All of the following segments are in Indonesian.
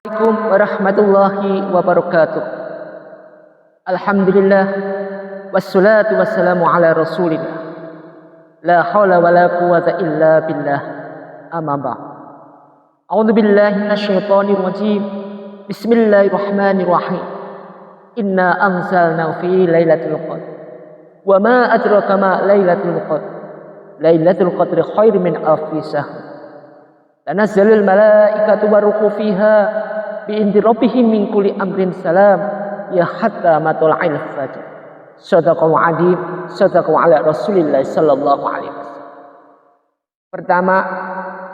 Assalamualaikum warahmatullahi wabarakatuh. Alhamdulillah wassalatu wassalamu ala rasulillah. La hawla wa la quwwata illa billah. Amma ba'd. A'udzu billahi minasyaitonir rajim. Bismillahirrahmanirrahim. Inna anzalnahu fi lailatul qadr. Wa ma adraka ma lailatul qadr. Lailatul qadri khairum min alfi syahr. Tanazzalul malaikatu waruhu fiha bi'indi rabbihim min kulli amrin salam ya hatta matul'il fajr. Shadaqallahu adzim, shadaqallahu ala Rasulillah sallallahu alaihi wasallam. Pertama,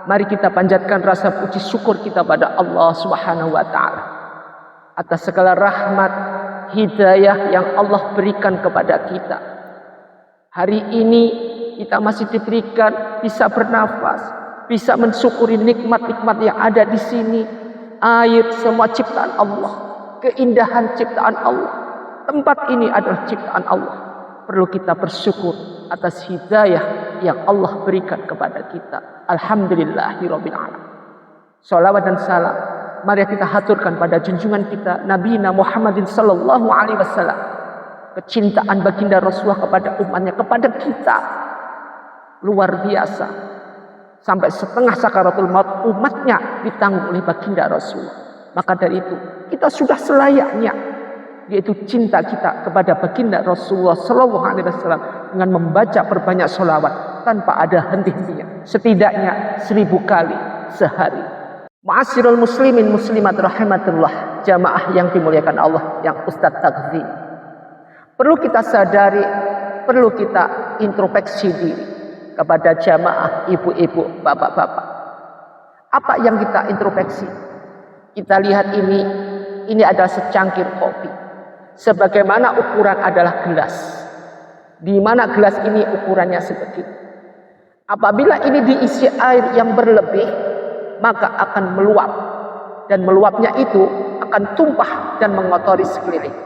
mari kita panjatkan rasa puji syukur kita pada Allah Subhanahu wa taala atas segala rahmat hidayah yang Allah berikan kepada kita. Hari ini kita masih diberikan bisa bernafas, bisa mensyukuri nikmat-nikmat yang ada di sini. Air semua ciptaan Allah, keindahan ciptaan Allah. Tempat ini adalah ciptaan Allah. Perlu kita bersyukur atas hidayah yang Allah berikan kepada kita. Alhamdulillahirabbil alamin. Shalawat dan salam mari kita haturkan pada junjungan kita Nabi Muhammadin sallallahu alaihi wasallam. Kecintaan baginda Rasulullah kepada umatnya, kepada kita luar biasa. Sampai setengah sakaratul maut umatnya ditanggung oleh baginda Rasulullah. Maka dari itu kita sudah selayaknya, yaitu cinta kita kepada baginda Rasulullah sallallahu alaihi wasallam dengan membaca perbanyak sholawat tanpa ada henti-hentinya, setidaknya 1000 kali sehari. Ma'asyiral muslimin muslimat rahimatullah, jamaah yang dimuliakan Allah, yang Ustadz takzim. Perlu kita sadari, perlu kita introspeksi diri kepada jamaah ibu-ibu, bapak-bapak. Apa yang kita introspeksi? Kita lihat ini adalah secangkir kopi. Sebagaimana ukuran adalah gelas. Di mana gelas ini ukurannya sebegitu. Apabila ini diisi air yang berlebih, maka akan meluap. Dan meluapnya itu akan tumpah dan mengotori sekeliling.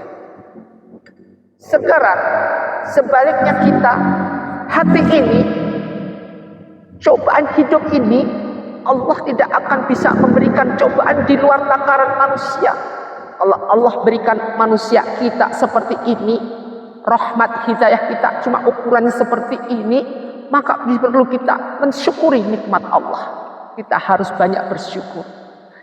Sekarang, sebaliknya kita, hati ini, cobaan hidup ini, Allah tidak akan bisa memberikan cobaan di luar takaran manusia. Kalau Allah berikan manusia kita seperti ini, rahmat hidayah kita cuma ukurannya seperti ini, maka perlu kita mensyukuri nikmat Allah. Kita harus banyak bersyukur.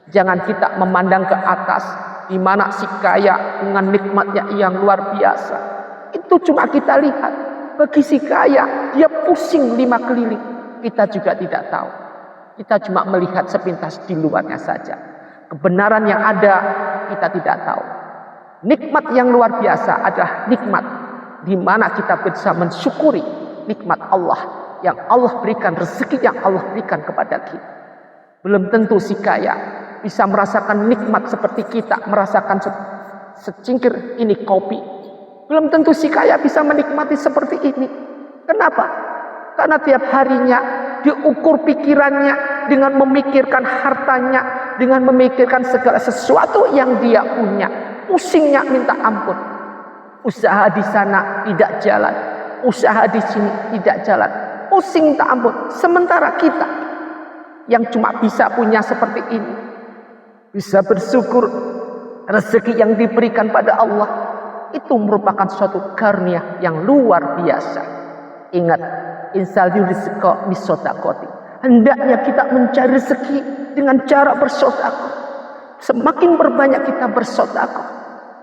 Jangan kita memandang ke atas, di mana si kaya dengan nikmatnya yang luar biasa. Itu cuma kita lihat. Bagi si kaya, dia pusing 5 keliling. Kita juga tidak tahu. Kita cuma melihat sepintas di luarnya saja. Kebenaran yang ada kita tidak tahu. Nikmat yang luar biasa adalah nikmat di mana kita bisa mensyukuri nikmat Allah yang Allah berikan, rezeki yang Allah berikan kepada kita. Belum tentu si kaya bisa merasakan nikmat seperti kita merasakan secingkir ini kopi. Belum tentu si kaya bisa menikmati seperti ini. Kenapa? Karena tiap harinya diukur pikirannya dengan memikirkan hartanya, dengan memikirkan segala sesuatu yang dia punya. Pusingnya minta ampun. Usaha di sana tidak jalan, usaha di sini tidak jalan. Pusing minta ampun. Sementara kita yang cuma bisa punya seperti ini, bisa bersyukur rezeki yang diberikan pada Allah, itu merupakan suatu karunia yang luar biasa. Ingat, insal rizqa bisodakoti. Hendaknya kita mencari rezeki dengan cara bersedekah. Semakin berbanyak kita bersedekah,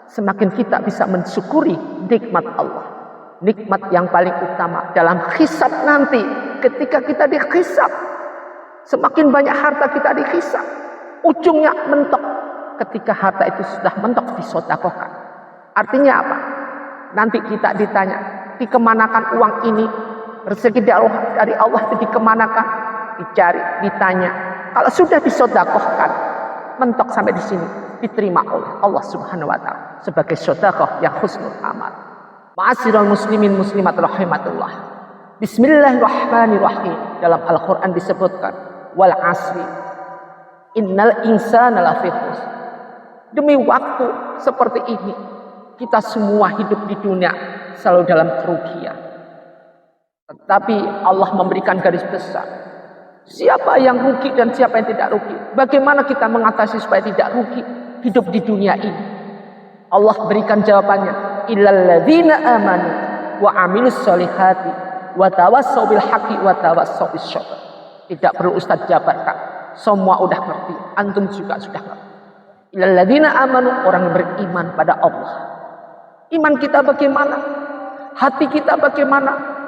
semakin kita bisa mensyukuri nikmat Allah. Nikmat yang paling utama dalam hisab nanti, ketika kita dihisab, semakin banyak harta kita dihisab, ujungnya mentok. Ketika harta itu sudah mentok disedekahkan. Artinya apa? Nanti kita ditanya, dikemanakan uang ini? Rezeki dari Allah itu dikemanakan? Dicari, ditanya. Kalau sudah disedekahkan, mentok sampai di sini, diterima oleh Allah Subhanahu wa taala sebagai sedekah yang husnul amal. Ma'asyiral muslimin muslimat rahimatullah. Bismillahirrahmanirrahim. Dalam Al-Qur'an disebutkan, wal asri innal insana lafi khusr. Demi waktu seperti ini, kita semua hidup di dunia selalu dalam kerugian. Tetapi Allah memberikan garis besar. Siapa yang rugi dan siapa yang tidak rugi? Bagaimana kita mengatasi supaya tidak rugi hidup di dunia ini? Allah berikan jawabannya. Illal ladzina amanu wa amilus solihati wa tawassaw bil haqqi wa tawassaw bis sabr. Tidak perlu Ustaz jabarkan. Semua udah ngerti. Antum juga sudah ngerti. Illal ladzina amanu, orang yang beriman pada Allah. Iman kita bagaimana? Hati kita bagaimana?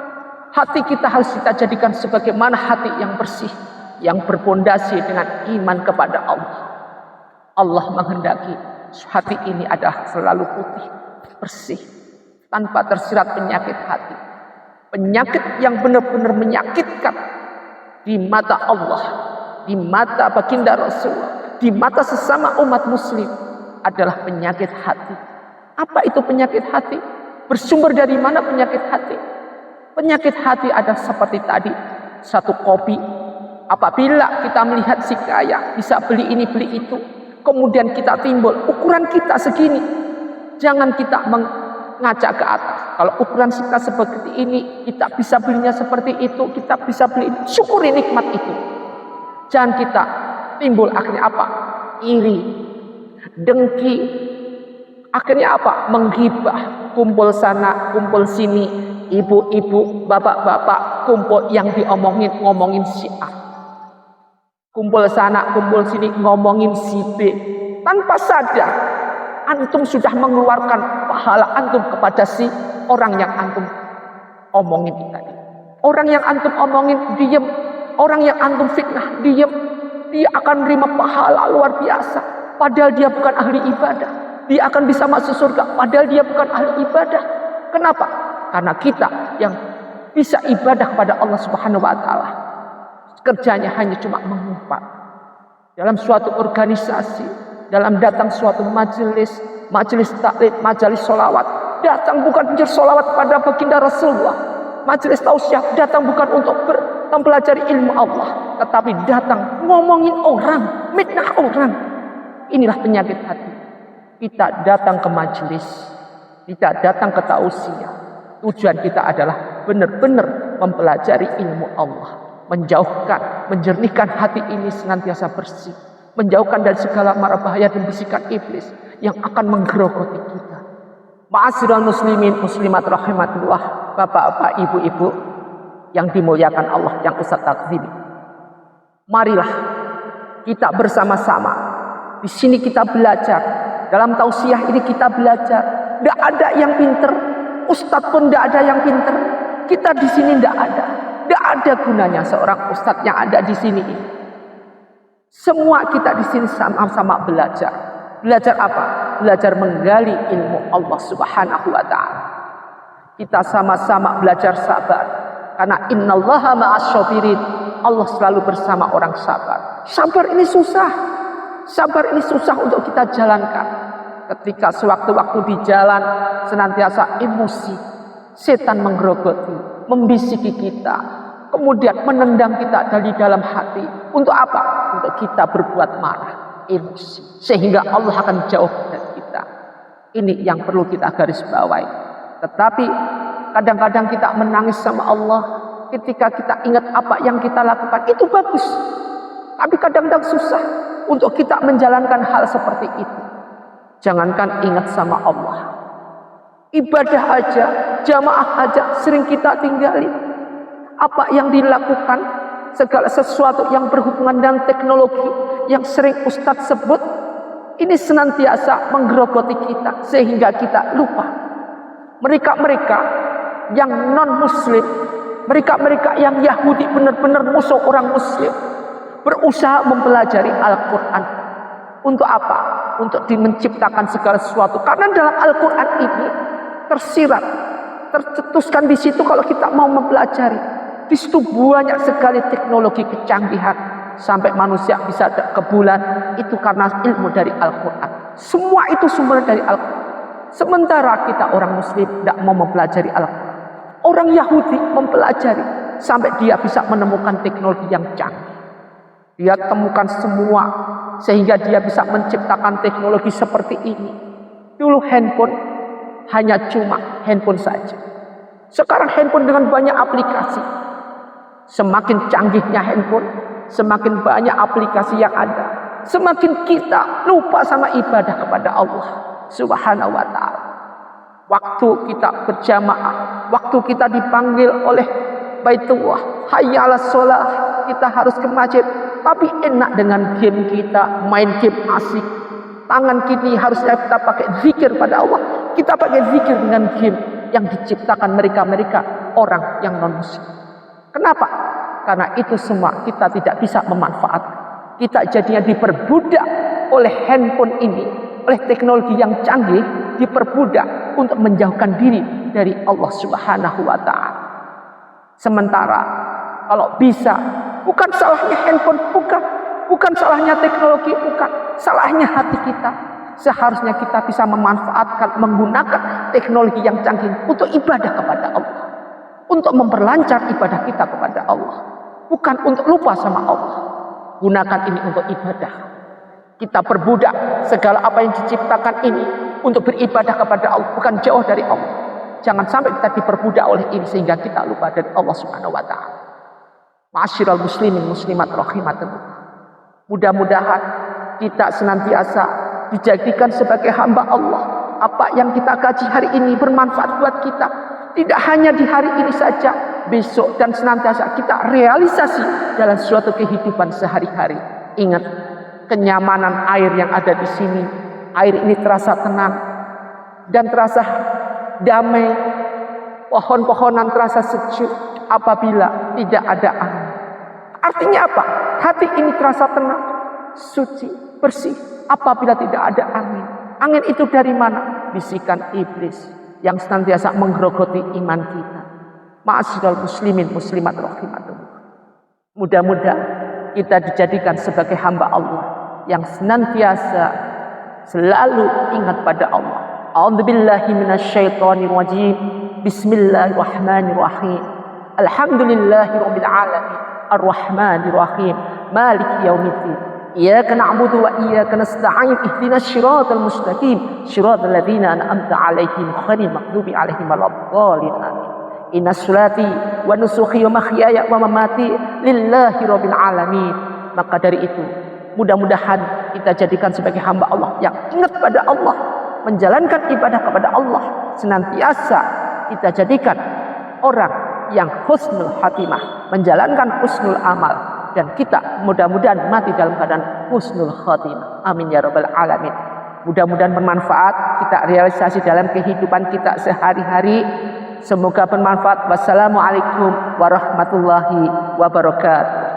Hati kita harus kita jadikan sebagaimana hati yang bersih, yang berpondasi dengan iman kepada Allah. Allah menghendaki hati ini adalah selalu putih, bersih, tanpa tersirat penyakit hati. Penyakit yang benar-benar menyakitkan di mata Allah, di mata baginda Rasulullah, di mata sesama umat muslim adalah penyakit hati. Apa itu penyakit hati? Bersumber dari mana penyakit hati? Penyakit hati ada seperti tadi, satu kopi. Apabila kita melihat si kaya bisa beli ini beli itu, kemudian kita timbul ukuran kita segini, jangan kita mengajak ke atas. Kalau ukuran kita seperti ini, kita bisa belinya seperti itu, kita bisa beli, syukuri nikmat itu. Jangan kita timbul akhirnya apa? Iri, dengki, akhirnya apa? Menghibah, kumpul sana, kumpul sini. Ibu-ibu, bapak-bapak, kumpul yang ngomongin si A. Kumpul sana, kumpul sini, ngomongin si B. Tanpa sadar, antum sudah mengeluarkan pahala antum kepada si orang yang antum omongin tadi. Orang yang antum omongin, diem. Orang yang antum fitnah, diem. Dia akan menerima pahala luar biasa. Padahal dia bukan ahli ibadah. Dia akan bisa masuk surga. Padahal dia bukan ahli ibadah. Kenapa? Karena kita yang bisa ibadah kepada Allah Subhanahu wa taala, kerjanya hanya cuma mengumpat. Dalam suatu organisasi, dalam datang suatu majelis taklim, majelis sholawat, datang bukan mencari sholawat pada baginda Rasulullah. Majelis tausiah datang bukan untuk mempelajari ilmu Allah, tetapi datang ngomongin orang, mitnah orang. Inilah penyakit hati. Kita datang ke majelis, kita datang ke tausiah. Tujuan kita adalah benar-benar mempelajari ilmu Allah, menjauhkan, menjernihkan hati ini senantiasa bersih, menjauhkan dari segala mara bahaya dan bisikan iblis yang akan menggerogoti kita. Ma'asyiral muslimin muslimat rahimatullah, bapak-bapak, ibu-ibu yang dimuliakan Allah, yang Ustaz takzimi. Marilah kita bersama-sama di sini kita belajar, dalam tausiah ini kita belajar. Tidak ada yang pinter. Ustadz pun tidak ada yang pinter. Kita di sini tidak ada. Tidak ada gunanya seorang ustadz yang ada di sini. Semua kita di sini sama-sama belajar. Belajar apa? Belajar menggali ilmu Allah Subhanahu wa taala. Kita sama-sama belajar sabar. Karena innallaha ma'asyabirin. Allah selalu bersama orang sabar. Sabar ini susah. Sabar ini susah untuk kita jalankan. Ketika sewaktu-waktu di jalan senantiasa emosi, setan menggerogoti, membisiki kita, kemudian menendang kita dari dalam hati. Untuk apa? Untuk kita berbuat marah, emosi, sehingga Allah akan jauh dari kita. Ini yang perlu kita garis bawahi. Tetapi kadang-kadang kita menangis sama Allah ketika kita ingat apa yang kita lakukan. Itu bagus, tapi kadang-kadang susah untuk kita menjalankan hal seperti itu. Jangankan ingat sama Allah, ibadah aja, jamaah aja sering kita tinggalin. Apa yang dilakukan, segala sesuatu yang berhubungan dengan teknologi yang sering Ustadz sebut, ini senantiasa menggerogoti kita sehingga kita lupa. Mereka-mereka yang non-muslim, mereka-mereka yang Yahudi benar-benar musuh orang muslim, berusaha mempelajari Al-Quran. Untuk apa? Untuk menciptakan segala sesuatu. Karena dalam Al-Quran ini tersirat, tercetuskan di situ kalau kita mau mempelajari. Di situ banyak sekali teknologi kecanggihan sampai manusia bisa ke bulan. Itu karena ilmu dari Al-Quran. Semua itu sumber dari Al-Quran. Sementara kita orang Muslim tidak mau mempelajari Al-Quran. Orang Yahudi mempelajari sampai dia bisa menemukan teknologi yang canggih. Dia temukan semua sehingga dia bisa menciptakan teknologi seperti ini. Dulu handphone hanya cuma handphone saja. Sekarang handphone dengan banyak aplikasi. Semakin canggihnya handphone, semakin banyak aplikasi yang ada, semakin kita lupa sama ibadah kepada Allah Subhanahu wa ta'ala. Waktu kita berjamaah, waktu kita dipanggil oleh Baitullah, hayya 'alas shalah, kita harus ke masjid, tapi enak dengan game kita, main game asik. Tangan kiri harusnya kita pakai zikir pada Allah, kita pakai zikir dengan game yang diciptakan mereka-mereka orang yang non muslim. Kenapa? Karena itu semua kita tidak bisa memanfaatkan. Kita jadinya diperbudak oleh handphone ini, oleh teknologi yang canggih, diperbudak untuk menjauhkan diri dari Allah Subhanahu wa ta'ala. Sementara kalau bisa, bukan salahnya handphone, bukan salahnya teknologi, bukan salahnya hati kita. Seharusnya kita bisa memanfaatkan, menggunakan teknologi yang canggih untuk ibadah kepada Allah, untuk memperlancar ibadah kita kepada Allah, bukan untuk lupa sama Allah. Gunakan ini untuk ibadah. Kita perbudak segala apa yang diciptakan ini untuk beribadah kepada Allah, bukan jauh dari Allah. Jangan sampai kita diperbudak oleh ini sehingga kita lupa dari Allah Subhanahu wa ta'ala. Ma'asyiral muslimin muslimat rahimakumullah. Mudah-mudahan kita senantiasa dijadikan sebagai hamba Allah. Apa yang kita kaji hari ini bermanfaat buat kita. Tidak hanya di hari ini saja, besok dan senantiasa kita realisasi dalam suatu kehidupan sehari-hari. Ingat, kenyamanan air yang ada di sini, air ini terasa tenang dan terasa damai. Pohon-pohonan terasa sejuk apabila tidak ada angin. Artinya apa? Hati ini terasa tenang, suci, bersih apabila tidak ada angin. Angin itu dari mana? Bisikan iblis yang senantiasa menggerogoti iman kita. Ma'asyiral muslimin muslimat rahimakumullah. Mudah-mudahan kita dijadikan sebagai hamba Allah yang senantiasa selalu ingat pada Allah. A'udzubillahi minasyaitonir rajim. Bismillahirrahmanirrahim. Alhamdulillahirabbil alamin. Ar-Rahmanir Rahim. Maliki yaumiddin. Iyyaka na'budu wa iyyaka nasta'in. Ihdinas siratal mustaqim. Siratal ladzina an'amta 'alaihim ghairil maghdubi 'alaihim waladdallin. Amin. Inna salati wa nusuki wa mahyaya wa mamati lillahi rabbil alamin. Maka dari itu, mudah-mudahan kita jadikan sebagai hamba Allah yang ingat pada Allah, menjalankan ibadah kepada Allah, senantiasa kita jadikan orang yang husnul khatimah, menjalankan husnul amal, dan kita mudah-mudahan mati dalam keadaan husnul khatimah. Amin ya rabbal alamin. Mudah-mudahan bermanfaat, kita realisasi dalam kehidupan kita sehari-hari. Semoga bermanfaat. Wassalamualaikum warahmatullahi wabarakatuh.